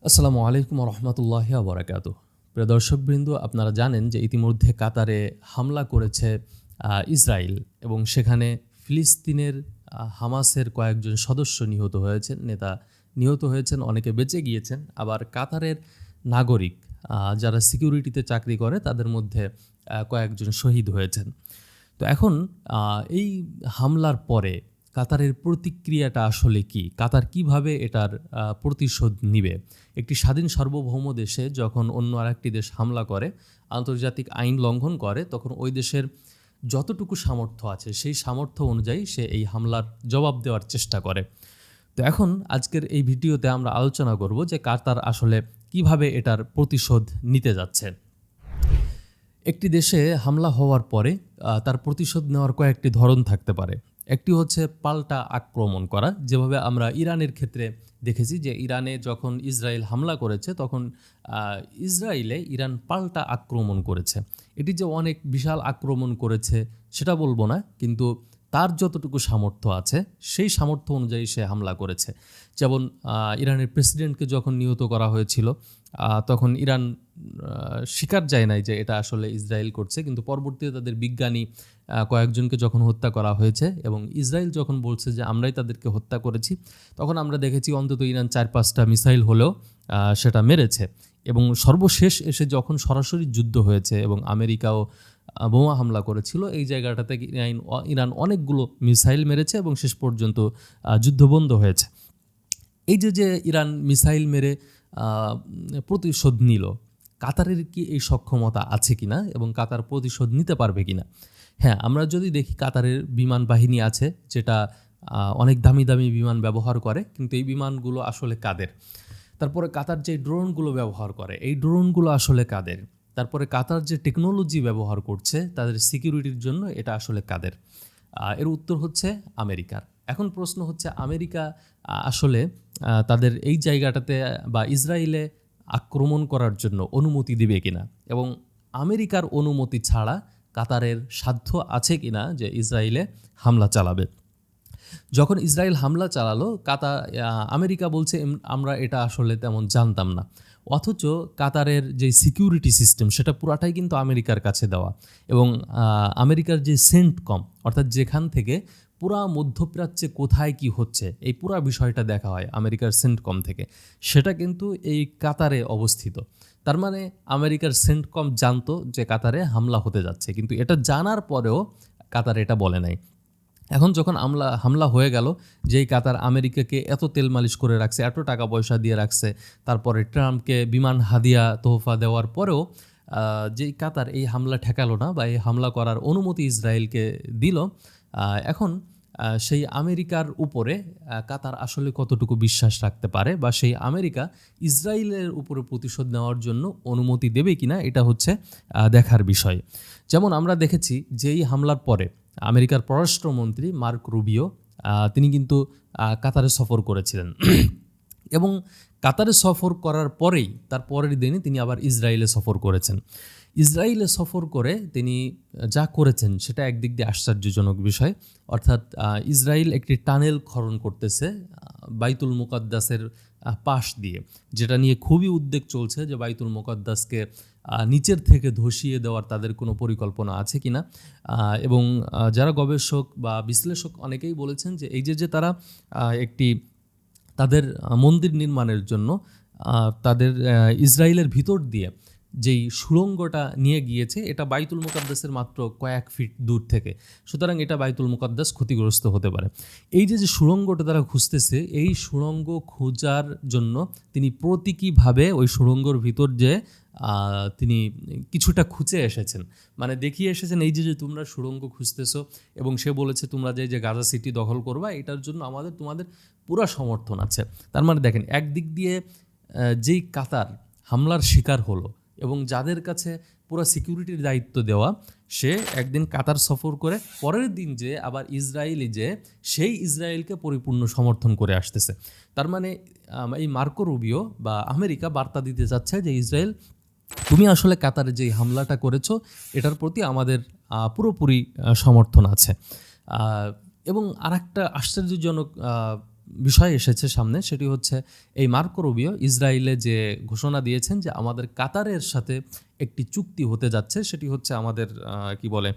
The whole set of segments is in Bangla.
আসসালামু আলাইকুম রহমতুল্লাহি বারাকাতুহু। প্রিয় দর্শকবৃন্দ, আপনারা জানেন যে ইতিমধ্যে কাতারে হামলা করেছে ইসরায়েল এবং সেখানে ফিলিস্তিনের হামাসের কয়েকজন সদস্য নিহত হয়েছেন, নেতা নিহত হয়েছেন, অনেকে বেঁচে গিয়েছেন। আবার কাতারের নাগরিক যারা সিকিউরিটিতে চাকরি করে তাদের মধ্যে কয়েকজন শহীদ হয়েছেন। তো এখন এই হামলার পরে কাতারের প্রতিক্রিয়াটা আসলে কি? কাতার কিভাবে এটার প্রতিশোধ নিবে? একটি স্বাধীন সার্বভৌম দেশে যখন অন্য আরেকটি দেশ হামলা করে, আন্তর্জাতিক আইন লঙ্ঘন করে, তখন ওই দেশের যতটুকু সামর্থ্য আছে সেই সামর্থ্য অনুযায়ী সে এই হামলার জবাব দেওয়ার চেষ্টা করে। তো এখন আজকের এই ভিডিওতে আমরা আলোচনা করব যে কাতার আসলে কিভাবে এটার প্রতিশোধ নিতে যাচ্ছে। একটি দেশে হামলা হওয়ার পরে তার প্রতিশোধ নেওয়ার কয়েকটি ধরন থাকতে পারে। একটি হচ্ছে পাল্টা আক্রমণ করা, যেভাবে আমরা ইরানের ক্ষেত্রে দেখেছি যে ইরানে যখন ইসরায়েল হামলা করেছে তখন ইরান পাল্টা আক্রমণ করেছে। এটি যে অনেক বিশাল আক্রমণ করেছে সেটা বলবো না, কিন্তু তার যতটুকু সামর্থ্য আছে সেই সামর্থ্য অনুযায়ী সে হামলা করেছে। যেমন ইরানের প্রেসিডেন্টকে যখন নিহত করা হয়েছিল তখন ইরান স্বীকার যায় নাই যে এটা আসলে ইসরায়েল করছে, কিন্তু পরবর্তীতে তাদের বিজ্ঞানী কয়েকজনকে যখন হত্যা করা হয়েছে এবং ইসরায়েল যখন বলছে যে আমরাই তাদেরকে হত্যা করেছি, তখন আমরা দেখেছি অন্তত ইরান 4-5টা মিসাইল হলেও সেটা মেরেছে। এবং সর্বশেষ এসে যখন সরাসরি যুদ্ধ হয়েছে এবং আমেরিকাও বোমা হামলা করেছিল, এই জায়গাটাতে ইরান অনেকগুলো মিসাইল মেরেছে এবং শেষ পর্যন্ত যুদ্ধ বন্ধ হয়েছে। এই যে ইরান মিসাইল মেরে প্রতিশোধ নিল, কাতারের কি এই সক্ষমতা আছে কিনা এবং কাতার প্রতিশোধ নিতে পারবে কিনা? হ্যাঁ, আমরা যদি দেখি কাতারের বিমান বাহিনী আছে যেটা অনেক দামি দামি বিমান ব্যবহার করে, কিন্তু এই বিমানগুলো আসলে কাদের? তারপরে কাতার যে ড্রোনগুলো ব্যবহার করে, এই ড্রোনগুলো আসলে কাদের? তারপরে কাতার যে টেকনোলজি ব্যবহার করছে তাদের সিকিউরিটির জন্য, এটা আসলে কাদের? এর উত্তর হচ্ছে আমেরিকার। এখন প্রশ্ন হচ্ছে আমেরিকা আসলে তাদের এই জায়গাটাতে বা ইসরায়েলে আক্রমণ করার জন্য অনুমতি দিবে কিনা, এবং আমেরিকার অনুমতি ছাড়া কাতারের সাধ্য আছে কিনা যে ইসরায়েলে হামলা চালাবে। যখন ইসরায়েল হামলা চালালো, আমেরিকা বলছে আমরা এটা আসলে তেমন জানতাম না। অথচ কাতারের যে সিকিউরিটি সিস্টেম সেটা পুরাটাই কিন্তু আমেরিকার কাছে দেওয়া, এবং আমেরিকার যে সেন্টকম, অর্থাৎ যেখান থেকে পুরা মধ্যপ্রাচ্যে কোথায় কি হচ্ছে এই পুরা বিষয়টা দেখা হয় আমেরিকার সেন্টকম থেকে, সেটা কিন্তু এই কাতারে অবস্থিত। তার মানে আমেরিকার সেন্টকম জানতো যে কাতারে হামলা হতে যাচ্ছে, কিন্তু এটা জানার পরেও কাতার এটা বলে নাই। এখন যখন হামলা হয়ে গেল, যেই কাতার আমেরিকাকে এত তেল মালিশ করে রাখছে, এত টাকা পয়সা দিয়ে রাখছে, তারপরে ট্রাম্পকে বিমান হাদিয়া তোহফা দেওয়ার পরেও যেই কাতার এই হামলা ঠেকালো না বা এই হামলা করার অনুমতি ইসরায়েলকে দিল, এখন সেই আমেরিকার উপরে কাতার আসলে কতটুকু বিশ্বাস রাখতে পারে, বা সেই আমেরিকা ইসরায়েলের উপরে প্রতিশোধ নেওয়ার জন্য অনুমতি দেবে কিনা, এটা হচ্ছে দেখার বিষয়। যেমন আমরা দেখেছি যেই হামলার পরে আমেরিকার পররাষ্ট্রমন্ত্রী মার্ক রুবিও তিনি কিন্তু কাতারে সফর করেছিলেন এবং কাতারে সফর করার পরেই তার পরের দিনই তিনি আবার ইসরায়েলে সফর করেছেন। ইসরায়েলে সফর করে তিনি যা করেছেন সেটা একদিক দিয়ে আশ্চর্যজনক বিষয়। অর্থাৎ ইসরায়েল একটি টানেল খনন করতেছে বাইতুল মুকাদ্দাসের পাশ দিয়ে, যেটা নিয়ে খুবই উদ্বেগ চলছে যে বাইতুল মুকাদ্দাসকে নিচের থেকে ধসিয়ে দেওয়ার তাদের কোনো পরিকল্পনা আছে কিনা। এবং যারা গবেষক বা বিশ্লেষক অনেকেই বলেছেন যে এই যে তারা একটি তাদের মন্দির নির্মাণের জন্য তাদের ইসরায়েলের ভিতর দিয়ে যেই সুড়ঙ্গটা নিয়ে গিয়েছে, এটা বাইতুল মুকাদ্দাসের মাত্র কয়েক ফিট দূর থেকে, সুতরাং এটা বাইতুল মুকাদ্দাস ক্ষতিগ্রস্ত হতে পারে। এই যে সুড়ঙ্গটা তারা খুঁজতেছে, এই সুড়ঙ্গ খোঁজার জন্য তিনি প্রতীকীভাবে ওই সুড়ঙ্গর ভিতর যে তিনি কিছুটা খুঁজে এসেছেন, মানে দেখিয়ে এসেছেন এই যে তোমরা সুড়ঙ্গ খুঁজতেছো, এবং সে বলেছে তোমরা যে গাজা সিটি দখল করবা, এটার জন্য তোমাদের পুরো সমর্থন আছে। তার মানে দেখেন, একদিক দিয়ে যেই কাতার হামলার শিকার হলো এবং যাদের কাছে পুরো সিকিউরিটির দায়িত্ব দেওয়া, সে একদিন কাতার সফর করে পরের দিন যে আবার ইসরায়েলি যে সেই ইসরায়েলকে পরিপূর্ণ সমর্থন করে আসতেছে। তার মানে এই মার্কো রুবিও বা আমেরিকা বার্তা দিতে চাচ্ছে যে ইসরায়েল, তুমি আসলে কাতারে যেই হামলাটা করেছো এটার প্রতি আমাদের পুরোপুরি সমর্থন আছে। এবং আরেকটা আশ্চর্যজনক বিষয় এসেছে সামনে, সেটি হচ্ছে এই মার্কো রুবিও ইসরায়েলে যে ঘোষণা দিয়েছেন যে আমাদের কাতারের সাথে একটি চুক্তি হতে যাচ্ছে, সেটি হচ্ছে আমাদের কি বলে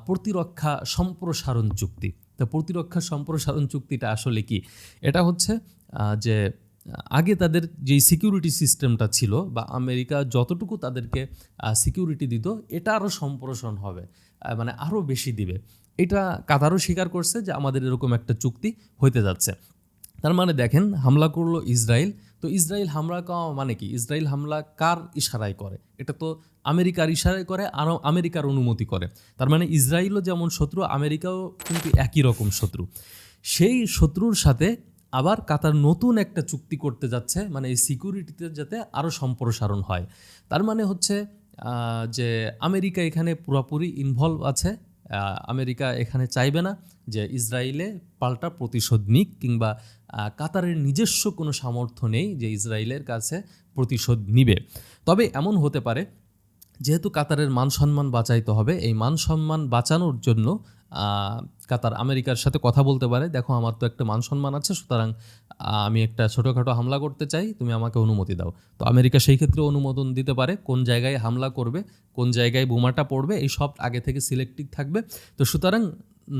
প্রতিরক্ষা সম্প্রসারণ চুক্তি। তো প্রতিরক্ষা সম্প্রসারণ চুক্তিটা আসলে কি? এটা হচ্ছে যে আগে তাদের যেই সিকিউরিটি সিস্টেমটা ছিল বা আমেরিকা যতটুকু তাদেরকে সিকিউরিটি দিত, এটা আরও সম্প্রসারণ হবে, মানে আরও বেশি দিবে। এটা কাতারও স্বীকার করছে যে আমাদের এরকম একটা চুক্তি হইতে যাচ্ছে। তার মানে দেখেন, হামলা করলো ইসরায়েল। তো ইসরায়েল হামলা করা মানে কি? ইসরায়েল হামলা কার ইশারায় করে? এটা তো আমেরিকার ইশারায় করে, আরও আমেরিকার অনুমতি করে। তার মানে ইসরায়েলও যেমন শত্রু, আমেরিকাও কিন্তু একই রকম শত্রু। সেই শত্রুর সাথে আবার কাতার নতুন একটা চুক্তি করতে যাচ্ছে, মানে এই সিকিউরিটিতে যাতে আরও সম্প্রসারণ হয়। তার মানে হচ্ছে যে আমেরিকা এখানে পুরোপুরি ইনভলভ আছে। আমেরিকা এখানে চাইবে না যে ইসরায়েলে পাল্টা প্রতিশোধ নিক, কিংবা কাতারের নিজস্ব কোনো সামর্থ্য নেই যে ইসরায়েলের কাছে প্রতিশোধ নিবে। তবে এমন হতে পারে, যেহেতু কাতারের মান সম্মান বাঁচাইতে হবে, এই মান সম্মান বাঁচানোর জন্য কাতার আমেরিকার সাথে কথা বলতে পারে, দেখো আমার তো একটা মান সম্মান আছে, সুতরাং আমি একটা ছোটোখাটো হামলা করতে চাই, তুমি আমাকে অনুমতি দাও। তো আমেরিকা সেই ক্ষেত্রে অনুমোদন দিতে পারে, কোন জায়গায় হামলা করবে, কোন জায়গায় বোমাটা পড়বে, এই সব আগে থেকে সিলেক্টিভ থাকবে। তো সুতরাং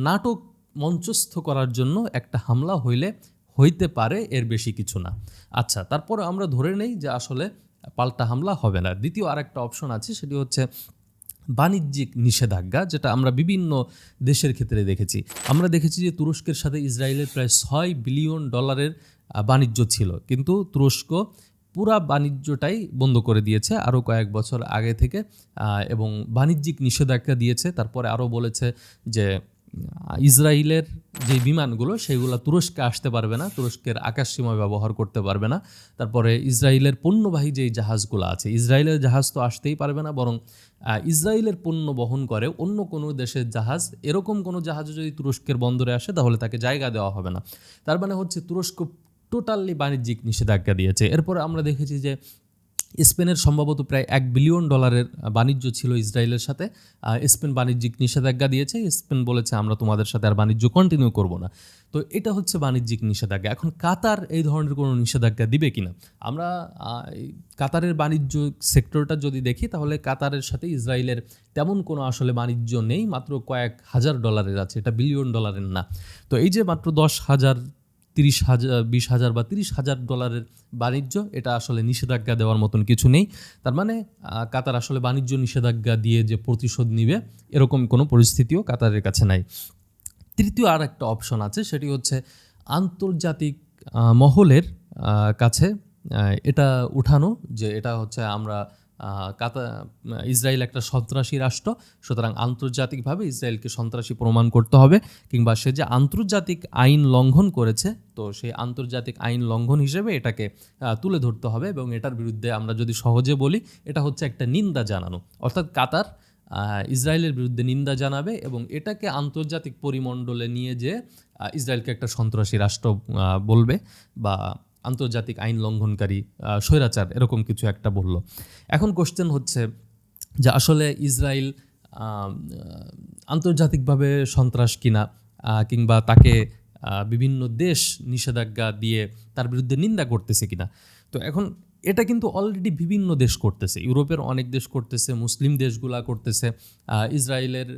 নাটক মঞ্চস্থ করার জন্য একটা হামলা হইতে পারে, এর বেশি কিছু না। আচ্ছা, তারপরে আমরা ধরে নেই যে আসলে পাল্টা হামলা হবে না। দ্বিতীয় আরেকটা অপশন আছে, সেটি হচ্ছে বাণিজ্যিক নিষেধাজ্ঞা, যেটা আমরা বিভিন্ন দেশের ক্ষেত্রে দেখেছি। আমরা দেখেছি যে তুরস্কের সাথে ইসরায়েলের প্রায় $6 বিলিয়ন বাণিজ্য ছিল, কিন্তু তুরস্ক পুরা বাণিজ্যটাই বন্ধ করে দিয়েছে আরও কয়েক বছর আগে থেকে, এবং বাণিজ্যিক নিষেধাজ্ঞা দিয়েছে। তারপরে আরও বলেছে যে ইসরায়েলের যে বিমানগুলো সেগুলো তুরস্কে আসতে পারবে না, তুরস্কের আকাশসীমা ব্যবহার করতে পারবে না। তারপরে ইসরায়েলের পণ্যবাহী যেই জাহাজগুলো আছে, ইসরায়েলের জাহাজ তো আসতেই পারবে না, বরং ইসরায়েলের পণ্য বহন করে অন্য কোনো দেশের জাহাজ, এরকম কোনো জাহাজও যদি তুরস্কের বন্দরে আসে তাহলে তাকে জায়গা দেওয়া হবে না। তার মানে হচ্ছে তুরস্ক টোটালি বাণিজ্যিক নিষেধাজ্ঞা দিয়েছে। এরপরে আমরা দেখেছি যে স্পেনের সম্ভবত প্রায় $1 বিলিয়ন বাণিজ্য ছিল ইসরায়েলের সাথে। স্পেন বাণিজ্যিক নিষেধাজ্ঞা দিয়েছে। স্পেন বলেছে আমরা তোমাদের সাথে আর বাণিজ্য কন্টিনিউ করব না। তো এটা হচ্ছে বাণিজ্যিক নিষেধাজ্ঞা। এখন কাতার এই ধরনের কোনো নিষেধাজ্ঞা দিবে কিনা? আমরা কাতারের বাণিজ্য সেক্টরটা যদি দেখি, তাহলে কাতারের সাথে ইসরায়েলের তেমন কোনো আসলে বাণিজ্য নেই, মাত্র কয়েক হাজার ডলারের আছে, এটা $1 বিলিয়ন না। তো এই যে মাত্র 10,000, 30,000, 20,000 বা $30,000 বাণিজ্য, এটা আসলে নিষেধাজ্ঞা দেওয়ার মতন কিছু নেই। তার মানে কাতার আসলে বাণিজ্য নিষেধাজ্ঞা দিয়ে যে প্রতিশোধ নিবে, এরকম কোনো পরিস্থিতিও কাতারের কাছে নাই। তৃতীয় আর একটা অপশন আছে, সেটি হচ্ছে আন্তর্জাতিক মহলের কাছে এটা উঠানো, যে এটা হচ্ছে আমরা ইসরায়েল একটা সন্ত্রাসী রাষ্ট্র, সুতরাং আন্তর্জাতিকভাবে ইসরায়েলকে সন্ত্রাসী প্রমাণ করতে হবে, কিংবা সে যে আন্তর্জাতিক আইন লঙ্ঘন করেছে, তো সেই আন্তর্জাতিক আইন লঙ্ঘন হিসেবে এটাকে তুলে ধরতে হবে। এবং এটার বিরুদ্ধে আমরা যদি সহজে বলি, এটা হচ্ছে একটা নিন্দা জানানো, অর্থাৎ কাতার ইসরায়েলের বিরুদ্ধে নিন্দা জানাবে এবং এটাকে আন্তর্জাতিক পরিমণ্ডলে নিয়ে যে ইসরায়েলকে একটা সন্ত্রাসী রাষ্ট্র বলবে, বা আন্তর্জাতিক আইন লঙ্ঘনকারী, স্বৈরাচার, এরকম কিছু একটা বলল। এখন কোশ্চেন হচ্ছে যে আসলে ইসরায়েল আন্তর্জাতিকভাবে সন্ত্রাস কিনা, কিংবা তাকে বিভিন্ন দেশ নিষেধাজ্ঞা দিয়ে তার বিরুদ্ধে নিন্দা করতেছে কিনা। তো এখন এটা কিন্তু অলরেডি বিভিন্ন দেশ করতেছে, ইউরোপের অনেক দেশ করতেছে, মুসলিম দেশগুলা করতেছে। ইসরায়েলের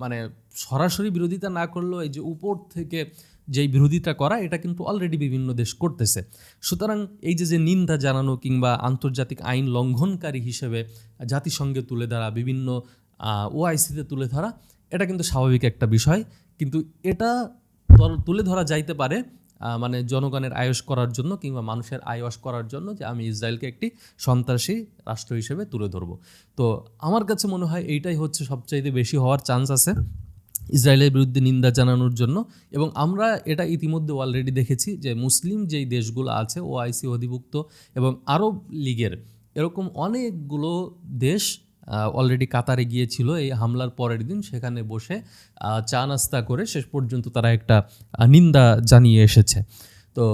মানে সরাসরি বিরোধিতা না করলেও এই যে উপর থেকে যেই বিরোধিতা করা, এটা কিন্তু অলরেডি বিভিন্ন দেশ করতেছে। সুতরাং এই যে নিন্দা জানানো কিংবা আন্তর্জাতিক আইন লঙ্ঘনকারী হিসেবে জাতিসংঘে তুলে ধরা, বিভিন্ন ওআইসিতে তুলে ধরা, এটা কিন্তু স্বাভাবিক একটা বিষয়। কিন্তু এটা তুলে ধরা যাইতে পারে মানে জনগণের আয়স করার জন্য, কিংবা মানুষের আয়স করার জন্য, যে আমি ইসরায়েলকে একটি সন্ত্রাসী রাষ্ট্র হিসেবে তুলে ধরব। তো আমার কাছে মনে হয় এইটাই হচ্ছে সবচাইতে বেশি হওয়ার চান্স আছে ইসরায়েলের বিরুদ্ধে নিন্দা জানানোর জন্য। এবং আমরা এটা ইতিমধ্যে অলরেডি দেখেছি যে মুসলিম যেই দেশগুলো আছে, ওআইসি অধিভুক্ত এবং আরব লীগের এরকম অনেকগুলো দেশ অলরেডি কাতারে গিয়েছিল এই হামলার পরের দিন, সেখানে বসে চা নাস্তা করে শেষ পর্যন্ত তারা একটা নিন্দা জানিয়ে এসেছে। তো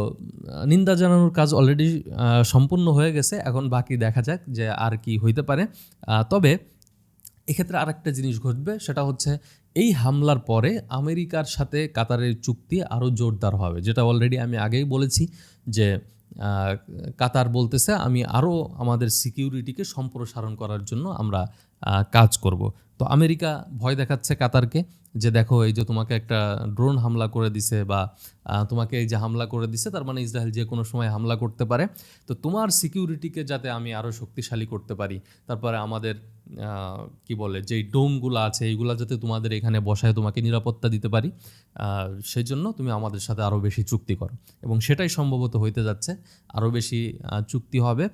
নিন্দা জানানোর কাজ অলরেডি সম্পূর্ণ হয়ে গেছে, এখন বাকি দেখা যাক যে আর কি হইতে পারে। তবে এক্ষেত্রে আরেকটা জিনিস ঘটবে, সেটা হচ্ছে এই হামলার পরে আমেরিকার সাথে কাতারের চুক্তি আরও জোরদার হবে, যেটা অলরেডি আমি আগেই বলেছি যে কাতার বলতেছে আমি আরও আমাদের সিকিউরিটিকে সম্প্রসারণ করার জন্য আমরা কাজ করব। তো আমেরিকা ভয় দেখাচ্ছে কাতারকে যে দেখো এই যে তোমাকে একটা ড্রোন হামলা করে দিছে বা তোমাকে এই যে হামলা করে দিছে, তার মানে ইসরায়েল যে কোনো সময় হামলা করতে পারে। তো তোমার সিকিউরিটিকে যাতে আমি আরও শক্তিশালী করতে পারি, তারপরে আমাদের কি বলে যেই ডোমগুলো আছে এইগুলা যাতে তোমাদের এখানে বসায় তোমাকে নিরাপত্তা দিতে পারি, সেই জন্য তুমি আমাদের সাথে আরও বেশি চুক্তি করো। এবং সেটাই সম্ভবত হইতে যাচ্ছে, আরও বেশি চুক্তি হবে,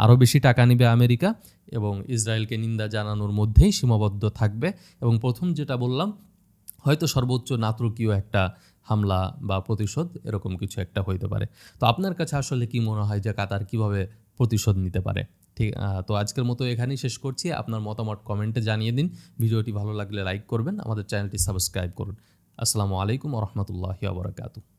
আরও বেশি টাকা নিবে আমেরিকা এবং ইসরায়েলকে নিন্দা জানানোর মধ্যেই সীমাবদ্ধ থাকবে। এবং প্রথম যেটা বললাম, হয়তো সর্বোচ্চ নাটকীয় একটা হামলা বা প্রতিশোধ এরকম কিছু একটা হইতে পারে। তো আপনার কাছে আসলে কি মনে হয় যে কাতার কিভাবে প্রতিশোধ নিতে পারে? ঠিক, তো আজকের মতো এখানেই শেষ করছি। আপনার মতামত কমেন্টে জানিয়ে দিন। ভিডিওটি ভালো লাগলে লাইক করবেন, আমাদের চ্যানেলটি সাবস্ক্রাইব করুন। আসসালামু আলাইকুম ওয়া রাহমাতুল্লাহি ওয়া বারাকাতুহু।